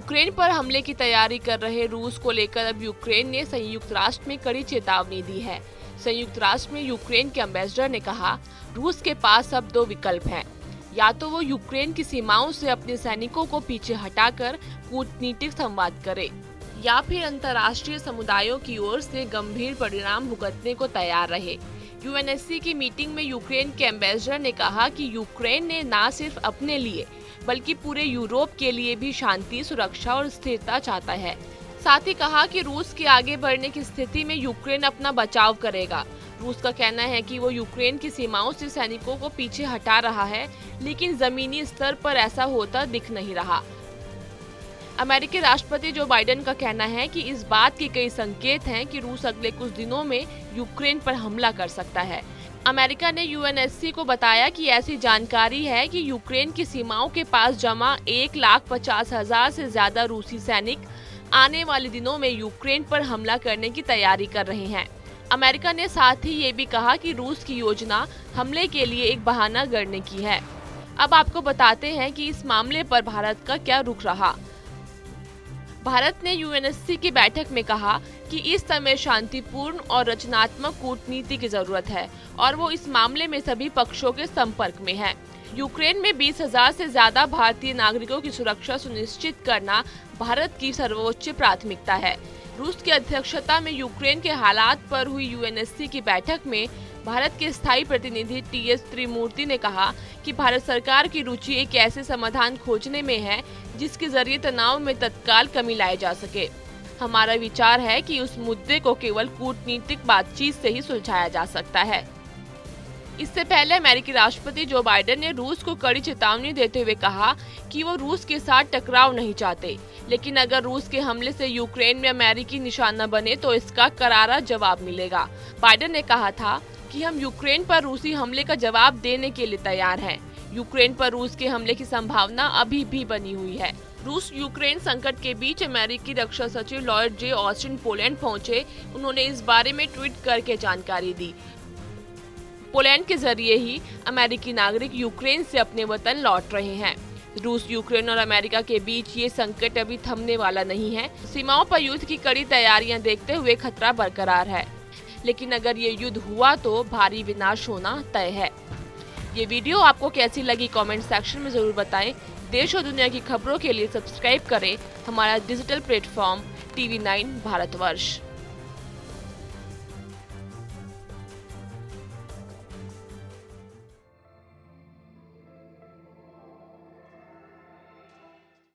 Ukraine पर हमले की तैयारी कर रहे रूस को लेकर अब यूक्रेन ने संयुक्त राष्ट्र में कड़ी चेतावनी दी है। संयुक्त राष्ट्र में यूक्रेन के एम्बेसडर ने कहा, रूस के पास अब दो विकल्प हैं, या तो वो यूक्रेन की सीमाओं से अपने सैनिकों को पीछे हटाकर कूटनीतिक संवाद करे, या फिर अंतर्राष्ट्रीय समुदायों की ओर से गंभीर परिणाम भुगतने को तैयार रहे। यूएनएससी की मीटिंग में यूक्रेन के एम्बेसडर ने कहा कि यूक्रेन ने न सिर्फ अपने लिए बल्कि पूरे यूरोप के लिए भी शांति, सुरक्षा और स्थिरता चाहता है। साथ ही कहा कि रूस के आगे बढ़ने की स्थिति में यूक्रेन अपना बचाव करेगा। रूस का कहना है कि वो यूक्रेन की सीमाओं से सैनिकों को पीछे हटा रहा है, लेकिन जमीनी स्तर पर ऐसा होता दिख नहीं रहा। अमेरिकी राष्ट्रपति जो बाइडेन का कहना है कि इस बात के कई संकेत हैं कि रूस अगले कुछ दिनों में यूक्रेन पर हमला कर सकता है। अमेरिका ने यूएनएससी को बताया कि ऐसी जानकारी है कि यूक्रेन की सीमाओं के पास जमा 1,50,000 से ज्यादा रूसी सैनिक आने वाले दिनों में यूक्रेन पर हमला करने की तैयारी कर रहे हैं। अमेरिका ने साथ ही ये भी कहा कि रूस की योजना हमले के लिए एक बहाना गढ़ने की है। अब आपको बताते हैं कि इस मामले पर भारत का क्या रुख रहा। भारत ने यूएनएससी की बैठक में कहा कि इस समय शांतिपूर्ण और रचनात्मक कूटनीति की जरूरत है और वो इस मामले में सभी पक्षों के संपर्क में है। यूक्रेन में 20,000 से ज्यादा भारतीय नागरिकों की सुरक्षा सुनिश्चित करना भारत की सर्वोच्च प्राथमिकता है। रूस की अध्यक्षता में यूक्रेन के हालात पर हुई यूएनएससी की बैठक में भारत के स्थायी प्रतिनिधि टीएस त्रिमूर्ति ने कहा कि भारत सरकार की रुचि एक ऐसे समाधान खोजने में है जिसके जरिए तनाव में तत्काल कमी लाई जा सके। हमारा विचार है कि उस मुद्दे को केवल कूटनीतिक बातचीत से ही सुलझाया जा सकता है। इससे पहले अमेरिकी राष्ट्रपति जो बाइडेन ने रूस को कड़ी चेतावनी देते हुए कहा कि वो रूस के साथ टकराव नहीं चाहते, लेकिन अगर रूस के हमले से यूक्रेन में अमेरिकी निशाना बने तो इसका करारा जवाब मिलेगा। बाइडेन ने कहा था कि हम यूक्रेन पर रूसी हमले का जवाब देने के लिए तैयार हैं। यूक्रेन पर रूस के हमले की संभावना अभी भी बनी हुई है। रूस यूक्रेन संकट के बीच अमेरिकी रक्षा सचिव लॉयड जे ऑस्टिन पोलैंड पहुंचे। उन्होंने इस बारे में ट्वीट करके जानकारी दी। पोलैंड के जरिए ही अमेरिकी नागरिक यूक्रेन से अपने वतन लौट रहे हैं। रूस, यूक्रेन और अमेरिका के बीच ये संकट अभी थमने वाला नहीं है। सीमाओं पर युद्ध की कड़ी तैयारियां देखते हुए खतरा बरकरार है, लेकिन अगर ये युद्ध हुआ तो भारी विनाश होना तय है। ये वीडियो आपको कैसी लगी कमेंट सेक्शन में जरूर बताएं। देश और दुनिया की खबरों के लिए सब्सक्राइब करें हमारा डिजिटल प्लेटफॉर्म TV9 भारतवर्ष।